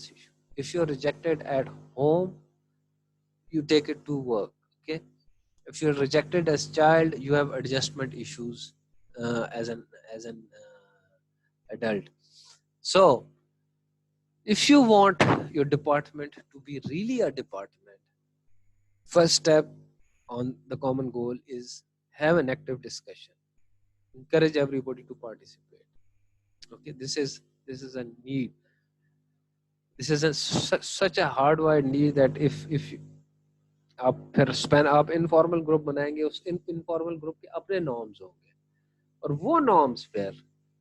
attendance issue. If you're rejected at home, you take it to work. Okay. If you're rejected as child, you have adjustment issues as an adult. So if you want your department to be really a department, first step on the common goal is have an active discussion. Encourage everybody to participate. Okay, this is a need. This is such a hardwired need that if आप फिर Spain आप informal group बनाएंगे, उस informal group के अपने norms होंगे और वो नॉर्म्स फिर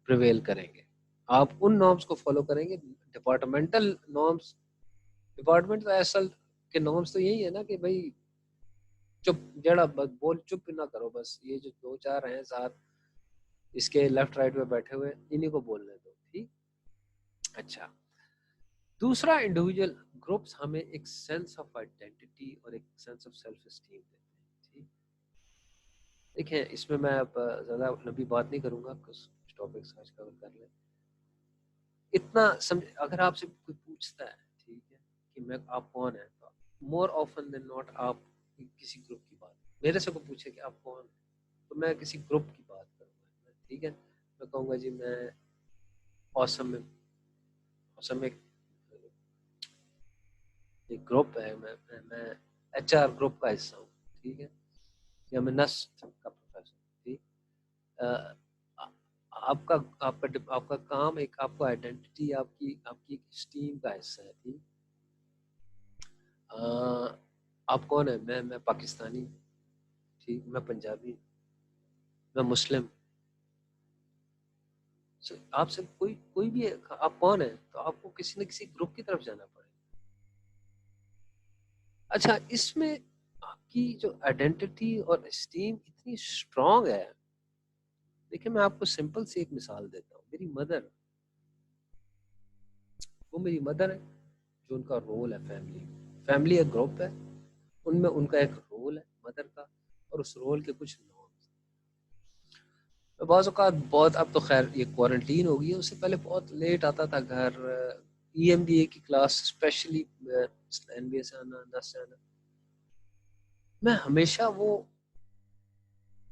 प्रिवेल करेंगे. आप उन नॉर्म्स को फॉलो करेंगे. डिपार्टमेंटल नॉर्म्स, डिपार्टमेंट तो असल के नॉर्म्स तो यही है ना कि भाई चुप जड़ा बोल चुप ना करो, बस ये जो दो चार हैं साथ इसके लेफ्ट राइट में बैठे हुए इन्हीं को बोलने दो. ठीक. अच्छा, दूसरा, इंडिविजुअल ग्रुप्स हमें एक सेंस ऑफ आइडेंटिटी और एक सेंस ऑफ सेल्फ एस्टीम देते हैं. ठीक. देखिए, इसमें मैं अब ज़्यादा लंबी बात नहीं करूंगा, कुछ टॉपिक्स आज कवर कर लें. इतना समझ, अगर आपसे कोई पूछता है, ठीक है, कि मैं आप कौन है, तो मोर ऑफन देन नॉट आप किसी ग्रुप की बात, मेरे से कोई पूछे कि आप कौन है, तो मैं किसी ग्रुप की बात करूंगा. ठीक है, मैं कहूँगा जी मैं ऑसम एक ग्रुप है, मैं HR ग्रुप का हिस्सा हूँ. ठीक है, या मैं नस्ट का प्रोफेसर. ठीक. आपका आपका आपका काम एक आपको आइडेंटिटी, आपकी आपकी स्टीम का हिस्सा है. ठीक. आप कौन है? मैं पाकिस्तानी. ठीक. मैं पंजाबी. मैं मुस्लिम. आपसे कोई भी है, आप कौन है, तो आपको किसी न किसी ग्रुप की तरफ जाना पड़ेगा. अच्छा, इसमें आपकी जो आइडेंटिटी और स्टीम इतनी स्ट्रांग है. देखिए, मैं आपको सिंपल सी एक मिसाल देता हूँ. मेरी मदर है, जो उनका रोल है फैमिली एक ग्रुप है, उनमें उनका एक रोल है मदर का, और उस रोल के कुछ नॉर्म्स. बाज़ औक़ात बहुत, अब तो खैर ये क्वारंटीन हो गई है, उससे पहले बहुत लेट आता था घर. EMBA की क्लास स्पेशली NBA से आना, 10 से आना. मैं हमेशा वो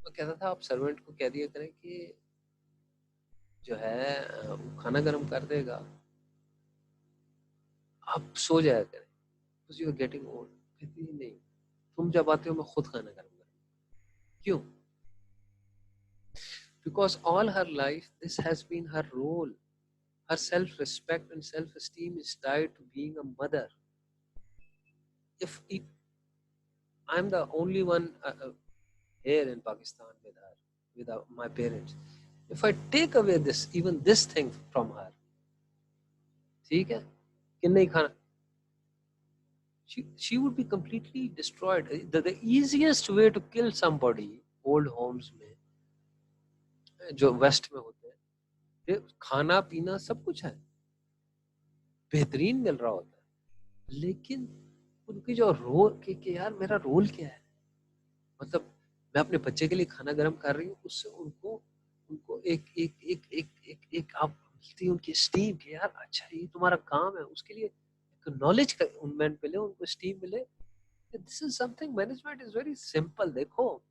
कहता था, आप सर्वेंट को कह दिया करें कि जो है वो खाना गर्म कर देगा, आप सो जाया करें, because you are getting old. कहती नहीं, तुम जब आते हो मैं खुद खाना गर्म करूँगा. क्यों? Because all her life this has been her role. Her self-respect and self-esteem is tied to being a mother. If I'm the only one here in Pakistan with her, with my parents, if I take away even this thing from her, ठीक है, कि नहीं खाना, she would be completely destroyed. The easiest way to kill somebody, old homes में जो waste में होते हैं, खाना पीना सब कुछ है, बेहतरीन मिल रहा होता है, लेकिन उनकी जो रोल कि यार मेरा रोल क्या है, मतलब मैं अपने बच्चे के लिए खाना गर्म कर रही हूँ, उससे उनको एक एक एक एक एक एक आप मिलती है उनकी स्टीम कि यार अच्छा ये तुम्हारा काम है, उसके लिए एक नॉलेज का उनमें मिले, उनको स्टीम मिले. This is something, management is very simple. देखो,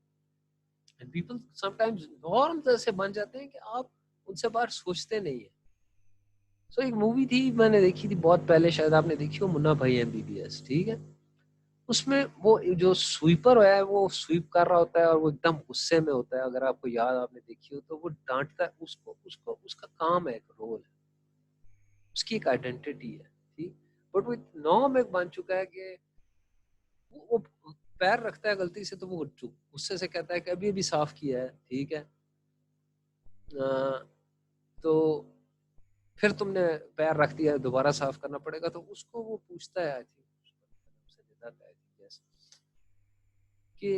एंड पीपल समटाइम्स नॉर्म्स ऐसे बन जाते हैं कि आप उनसे बाहर सोचते नहीं है. सो एक मूवी थी, मैंने देखी थी बहुत पहले, शायद आपने देखी हो, मुन्ना भाई MBBS. ठीक है, उसमें वो जो स्वीपर है वो स्वीप कर रहा होता है और वो एकदम गुस्से में होता है. अगर आपको याद, आपने देखी हो, तो वो डांटता है उसको, उसका काम है, एक रोल है, उसकी एक आइडेंटिटी है. ठीक. बट वो नॉर्म एक बन चुका है कि वो पैर रखता है गलती से, तो वो गुस्से से कहता है कि अभी अभी साफ किया है. ठीक है, तो फिर तुमने पैर रख दिया, दोबारा साफ करना पड़ेगा. तो उसको वो पूछता है, आई थिंक कि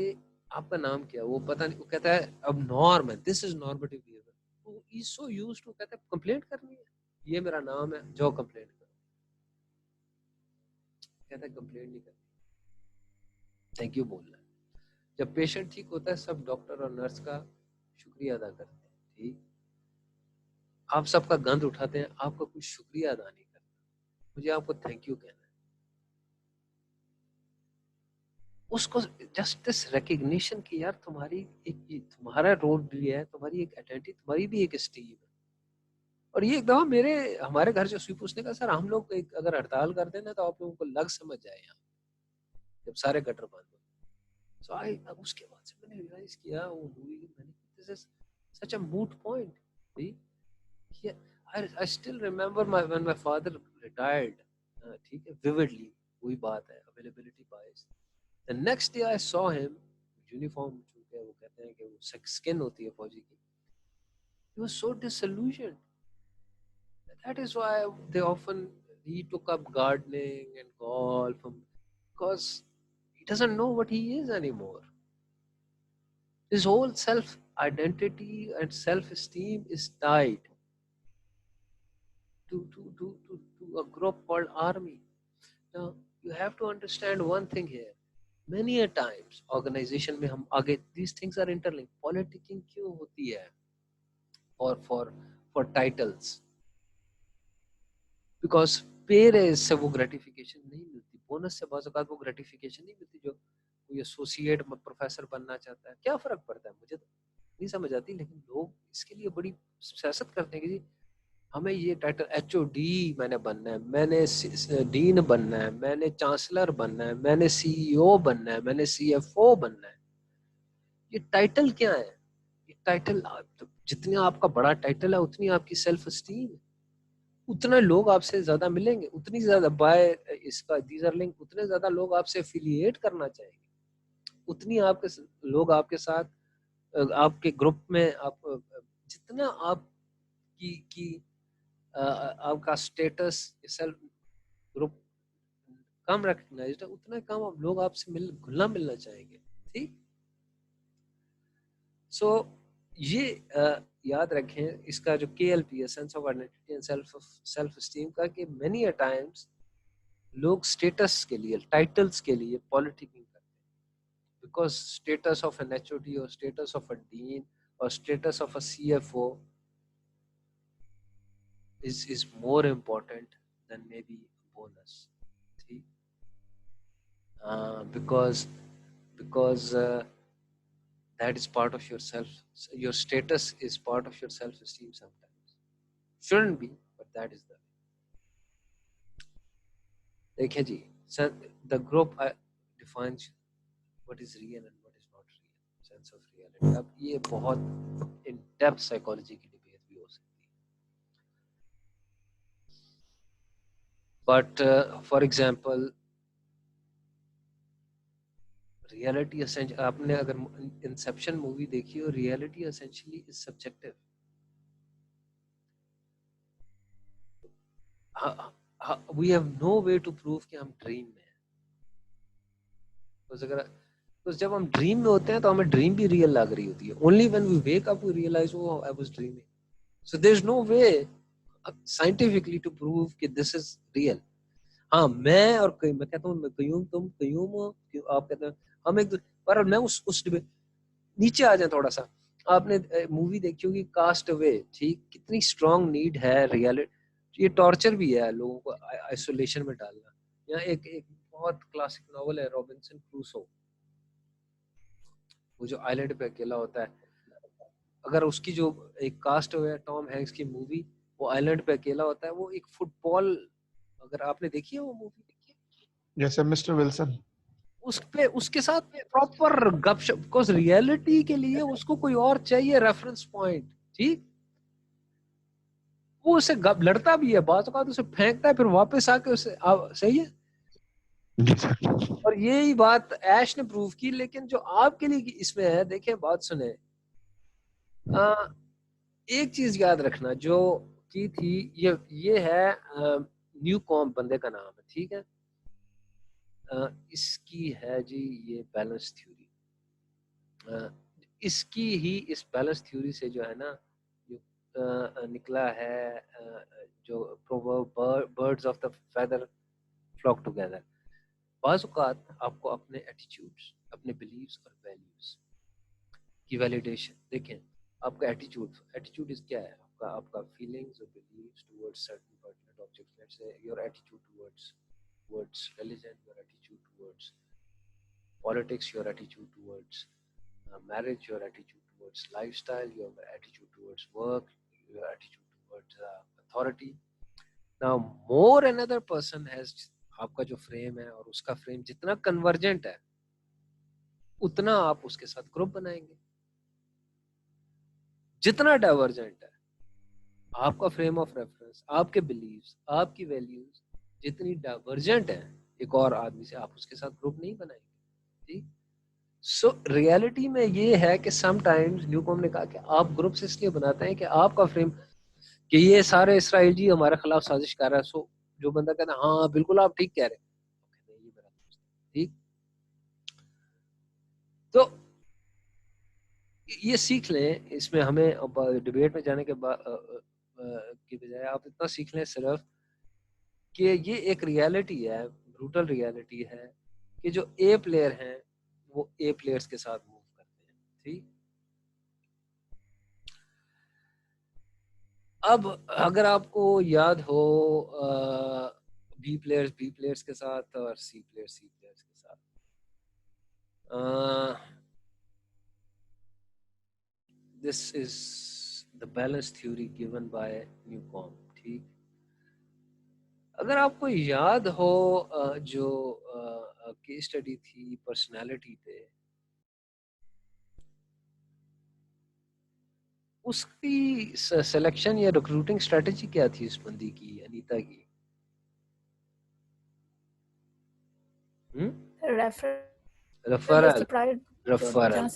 आपका नाम क्या है, वो पता नहीं, वो कहता है अब नॉर्म है, दिस इज नॉर्मेटिव बिहेवियर. वो इज सो यूज्ड टू, कहता है कंप्लेंट करनी है, ये मेरा नाम है, जाओ कंप्लेंट करो. कहता है कंप्लेंट नहीं करनी, थैंक यू बोलना है. जब पेशेंट ठीक होता है, सब डॉक्टर और नर्स का शुक्रिया अदा करते हैं. ठीक. आप सबका गंद उठाते हैं, आपका कुछ शुक्रिया अदा नहीं करता. मुझे आपको थैंक यू कहना है। उसको जस्ट दिस रिकग्निशन की यार तुम्हारी एक तुम्हारा रोल भी है, तुम्हारी एक आइडेंटिटी, तुम्हारी भी एक स्टीम है। और ये एकदम मेरे हमारे घर जो सुई पूछने का सर हम लोग एक अगर हड़ताल कर देना तो आप लोगों को लग समझ जाए यहाँ जब सारे गटर बंद हो। सो आई उसके बाद से मैंने रियलाइज किया वो मूवी मैंने this is such a moot point. I still remember when my father retired, ठीक है, vividly, वही बात है, availability bias. The next day I saw him, uniform चूंकि वो कहते हैं कि वो skin होती है फौजी की, he was so disillusioned. That is why they often he took up gardening and golf because he doesn't know what he is anymore. His whole self identity and self esteem is tied to a group called army. Now you have to understand one thing here. Many a times organization में हम आगे these things are interlinked. Politicking क्यों होती है? For titles. Because पे raise से वो gratification नहीं मिलती, बोनस से बहुत वो ग्रेटिफिकेशन नहीं मिलती जो कोई एसोसिएट प्रोफेसर बनना चाहता है। क्या फर्क पड़ता है मुझे तो नहीं समझ आती, लेकिन लोग इसके लिए बड़ी सियासत करते हैं कि जी हमें ये टाइटल HOD मैंने बनना है, मैंने डीन बनना है, मैंने चांसलर बनना है, मैंने CEO बनना है, मैंने CFO बनना है। ये टाइटल क्या है? ये टाइटल जितना आपका बड़ा टाइटल है उतनी आपकी सेल्फ एस्टीम है, उतना लोग आपसे ज्यादा मिलेंगे, उतनी ज्यादा बाय इसका दीजर लिंक उतने ज्यादा लोग आपसे एफिलिएट करना चाहेंगे, उतनी आपके लोग आपके साथ आपके ग्रुप में आप जितना आप की आपका स्टेटस सेल्फ ग्रुप कम रिकग्नाइज्ड है उतना कम अब लोग आपसे घुलना मिलना चाहेंगे। ठीक, सो ये याद रखें इसका जो KLP है, sense of identity and self esteem का, कि मेनी अ टाइम्स लोग स्टेटस के लिए टाइटल्स के लिए पॉलिटिकिंग करते हैं, because status of an HOD और स्टेटस ऑफ अ डीन और status of a CFO is more important than maybe bonus. See, because that is part of yourself. Your status is part of your self-esteem sometimes. Shouldn't be, but that is the way. देखिए जी, the group defines what is real and what is not real. Sense of reality. अब ये बहुत in depth psychology की debate भी हो सकती है. But for example, reality essentially, आपने अगर Inception movie देखी हो, reality essentially is subjective. We have no way to prove कि हम ड्रीम में हैं। तो जब हम ड्रीम में होते हैं तो हमें ड्रीम भी रियल लग रही होती है। Only when we wake up we realise oh I was dreaming. So there is no way scientifically to prove कि दिस इज रियल। हाँ, मैं और मैं कहता हूँ कयूम, तुम कयूम हो, आप कहते हैं हम एक, पर मैं उस नीचे आ जाए थोड़ा सा। आपने मूवी देखी होगी कास्ट अवे, ठीक, कितनी स्ट्रॉन्ग नीड है रियलिटी, ये टॉर्चर भी है लोगों को आइसोलेशन में डालना। या एक बहुत क्लासिक नॉवल है रॉबिन्सन क्रूसो, वो जो आइलैंड पे अकेला होता है, अगर उसकी जो एक कास्ट अवे टॉम हैंक्स की मूवी, वो आइलैंड पे अकेला होता है, वो एक फुटबॉल, अगर आपने देखी है वो मूवी, देखी है? Yes sir, mister Wilson. उस पे उसके साथ प्रॉपर गपशप, बिकॉज रियलिटी के लिए उसको कोई और चाहिए रेफरेंस पॉइंट। ठीक, वो उसे लड़ता भी है, बात का तो उसे फेंकता है, फिर वापस आके उसे सही है। जी सर। और यही बात ऐश ने प्रूव की। लेकिन जो आपके लिए इसमें है, देखें बात सुने, एक चीज याद रखना जो की थी, ये है न्यू कॉम बंदे का नाम है, ठीक है, इसकी है जी ये बैलेंस थ्योरी। इसकी ही इस बैलेंस थ्योरी से जो है ना, जो निकला है जो proverb birds of the feather flock together. बाज़ औक़ात आपको अपने एटीट्यूड्स, अपने बिलीव्स और वैल्यूज की वैलिडेशन, देखें आपका एटीट्यूड क्या है, आपका feelings or beliefs towards certain pertinent objects. Let's say your attitude towards religion, your attitude towards politics, your attitude towards marriage, your attitude towards lifestyle, your attitude towards work, your attitude towards authority. Now, more another person has, आपका जो frame है और उसका frame जितना convergent है उतना आप उसके साथ ग्रुप बनाएंगे. जितना डाइवर्जेंट है आपका फ्रेम ऑफ रेफरेंस, आपके बिलीव्स, आपकी वैल्यूज जितनी डाइवर्जेंट है एक और आदमी से, आप उसके साथ ग्रुप नहीं बनाएंगे. ठीक. सो रियलिटी में ये है कि समटाइम्स न्यूकॉम ने कहा कि आप ग्रुप्स इसलिए बनाते हैं कि आपका फ्रेम कि ये सारे इसराइल जी हमारे खिलाफ साजिश कर रहा है. सो जो बंदा कहता है हाँ बिल्कुल आप ठीक कह रहे हैं, ये मेरा दोस्त है. ठीक. तो ये सीख लें. इसमें हमें डिबेट में जाने के के बजाय आप इतना सीख लें सिर्फ कि ये एक रियलिटी है, ब्रूटल रियलिटी है कि जो ए प्लेयर हैं वो ए प्लेयर्स के साथ मूव करते हैं. ठीक. अब अगर आपको याद हो बी प्लेयर्स के साथ और सी प्लेयर्स के साथ, this is the balance theory given by Newcomb. ठीक. अगर आपको याद हो जो केस स्टडी थी पर्सनालिटी पे, उसकी सिलेक्शन या रिक्रूटिंग स्ट्रेटजी क्या थी उस बंदी की, अनीता की? रेफरल. रेफरल.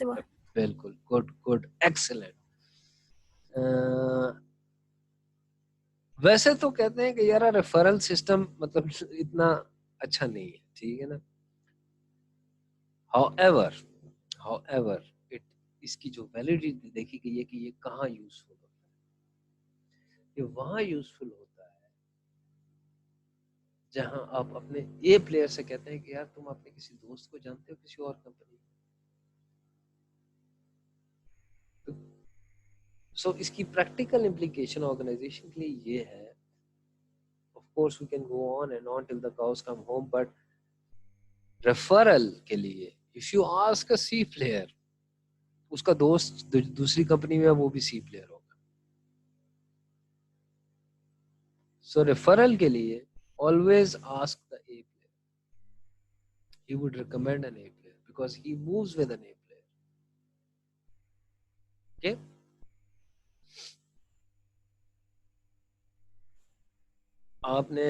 बिल्कुल. Good excellent. वैसे तो कहते हैं कि यार रेफरल सिस्टम मतलब इतना अच्छा नहीं है. ठीक है ना. हाउएवर इसकी जो वैलिडिटी देखी गई है कि ये कहाँ यूजफुल होता है. ये वहाँ यूजफुल होता है जहां आप अपने ए प्लेयर से कहते हैं कि यार तुम अपने किसी दोस्त को जानते हो किसी और कंपनी में. सो इसकी प्रैक्टिकल इम्प्लीकेशन ऑर्गेनाइजेशन के लिए ये है. Of course we can go on and on till the cows come home, but referral के लिए if you ask a C player, उसका दोस्त दूसरी कंपनी में है वो भी सी प्लेयर होगा. सो रेफरल के लिए always ask the A player. He would recommend an A player because he moves with an A player. Okay. आपने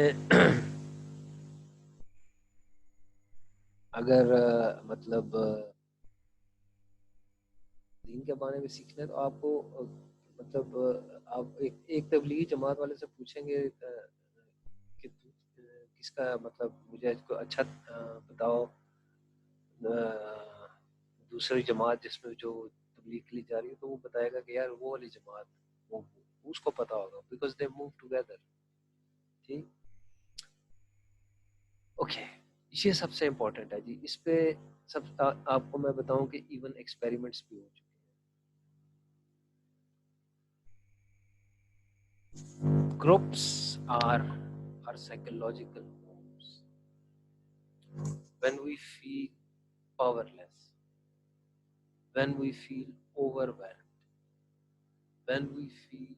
अगर मतलब दीन के बारे में सीखना है तो आपको मतलब आप एक तबलीगी जमात वाले से पूछेंगे कि किसका मतलब मुझे अच्छा बताओ दूसरी जमात जिसमें जो तबलीग के लिए जा रही है, तो वो बताएगा कि यार वो वाली जमात वो उसको पता होगा बिकॉज दे मूव टुगेदर. ठीक. ओके. ये सबसे इम्पोर्टेंट है जी. इस पे सब आपको मैं बताऊं कि इवन एक्सपेरिमेंट्स भी हो चुके हैं. Groups are psychological homes. When we feel powerless, when we feel overwhelmed, when we feel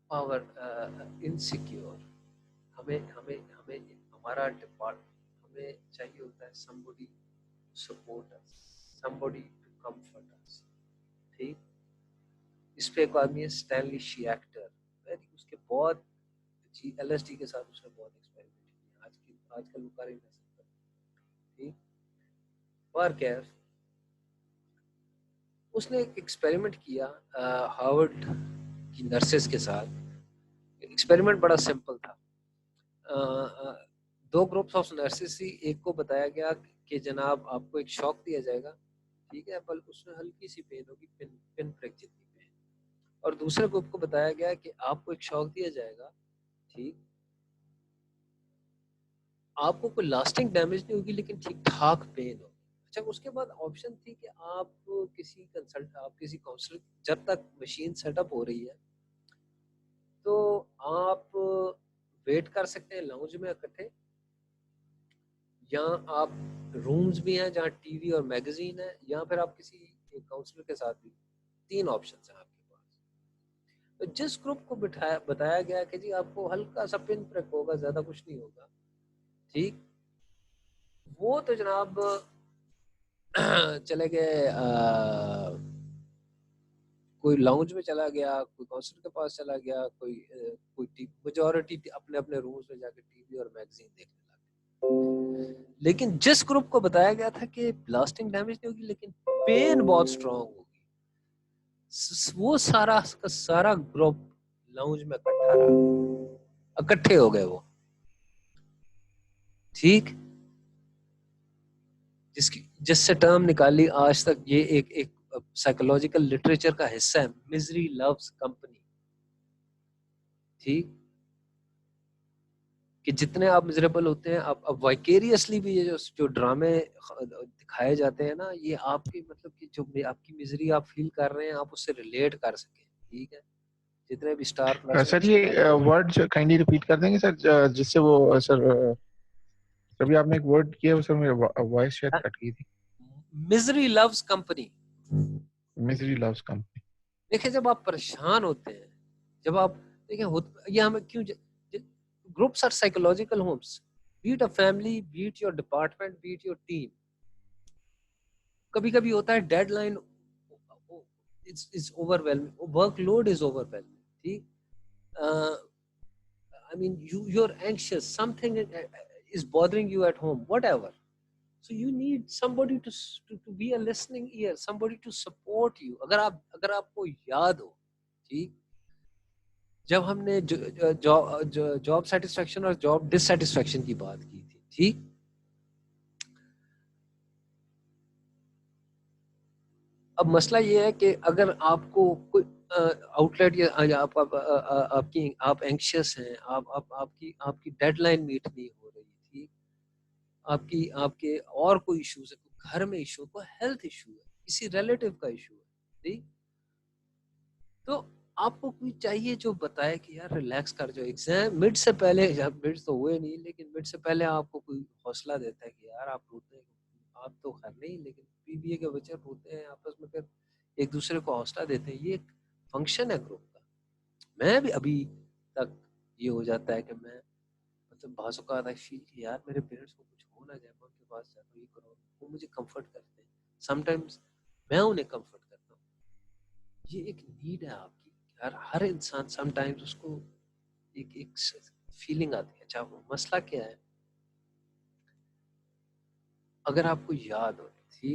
power insecure, हमें हमें हमें हमारा डिपार्ट हमें चाहिए होता है somebody to support us, somebody to comfort us. ठीक. इस पे एक आदमी है स्टैनली शिएक्टर. उसके बहुत LSD के साथ उसने बहुत एक्सपेरिमेंट किए. आजकल वो कर ही नहीं सकता. ठीक. पर क्या उसने एक एक्सपेरिमेंट किया हार्वर्ड की नर्सेस के साथ. एक्सपेरिमेंट बड़ा सिंपल था. दो ग्रुप्स ऑफ नर्सेस थी. एक को बताया गया कि जनाब आपको एक शॉक दिया जाएगा. ठीक है. पर उसमें हल्की सी पेन होगी, पिन प्रिक जितनी पेन. और दूसरे ग्रुप को बताया गया कि आपको एक शॉक दिया जाएगा. ठीक. आपको कोई लास्टिंग डैमेज नहीं होगी लेकिन ठीक ठाक पेन होगी. अच्छा, उसके बाद ऑप्शन थी कि आप किसी काउंसलर, जब तक मशीन सेटअप हो रही है तो आप वेट कर सकते हैं लाउंज में इकट्ठे, या आप रूम्स भी हैं जहाँ टीवी और मैगजीन है, या फिर आप किसी काउंसलर के साथ भी। 3 ऑप्शन हैं आपके पास। तो जिस ग्रुप को बताया गया कि जी आपको हल्का सा पिन प्रिक होगा, ज़्यादा कुछ नहीं होगा, ठीक, वो तो जनाब चले गए, कोई लाउंज में चला गया, कोई काउंसलर के पास चला गया, कोई मेजॉरिटी अपने अपने रूम्स में जाके टीवी और मैगजीन देखने लगे। लेकिन जिस ग्रुप को बताया गया था कि लास्टिंग डैमेज नहीं होगी लेकिन पेन बहुत स्ट्रांग होगी, वो सारा का सारा ग्रुप लाउंज में इकट्ठा रहा, इकट्ठे हो गए वो, ठीक। जिससे टर्म निकाली आज तक, ये एक साइकोलॉजिकल लिटरेचर का हिस्सा है, मिजरी लव्स कंपनी, ठीक। कि जितने आप मिजरेबल होते हैं, आप अब वाइकेरियसली भी, ये जो ड्रामे दिखाए जाते हैं ना, ये आपकी मतलब कि जो आपकी मिजरी आप फील कर रहे हैं, आप उससे रिलेट कर सकें, ठीक है। जितने भी स्टार प्लस सर ये वर्ड काइंडली रिपीट कर देंगे सर, जिससे वो सर अभी आपने एक वर्ड किया वो सर, मेरी वॉइस शायद कट गई थी। Misery loves company. Misery loves company. देखिए, जब आप परेशान होते हैं, जब आप देखिए, ये हमें क्यों, groups are psychological homes, be it a family, be it your department, be it your team. कभी कभी होता है deadline is overwhelming, workload is overwhelming, ठीक। I mean, you're anxious, something is bothering you at home, whatever. So you need somebody to be a listening ear, somebody to support you. अगर आपको याद हो, ठीक, जब हमने जॉब सेटिस्फेक्शन और job dissatisfaction की बात की थी, ठीक, अब मसला ये है कि अगर आपको कोई आउटलेट, या आप एंक्शियस हैं, आपकी डेडलाइन मीट नहीं हो रही थी, आपके और कोई इश्यूज है, घर में इशू, कोई हेल्थ इशू है, किसी रिलेटिव का इशू है, ठीक, तो आपको कोई चाहिए जो बताए कि यार रिलैक्स कर जाओ, एग्जाम मिड से पहले, मिड तो हुए नहीं लेकिन मिड से पहले आपको कोई हौसला देता है कि यार आप रोते हैं, आप तो खैर नहीं, लेकिन बीबीए के बच्चे रोते हैं आपस में, फिर एक दूसरे को हौसला देते हैं, ये एक फंक्शन है ग्रुप का। मैं भी अभी तक ये हो जाता है कि मैं मतलब बाज़ औक़ात आई फील कि यार मेरे पेरेंट्स को कुछ हो ना जाए, मैं उनके पास जाता हूँ, ये करो, वो मुझे कंफर्ट करते हैं, समटाइम्स मैं उन्हें कंफर्ट करता हूँ। ये एक नीड है आपकी, हर इंसान समटाइम्स उसको एक एक फीलिंग आती है। अच्छा, वो मसला क्या है, अगर आपको याद हो, ठीक,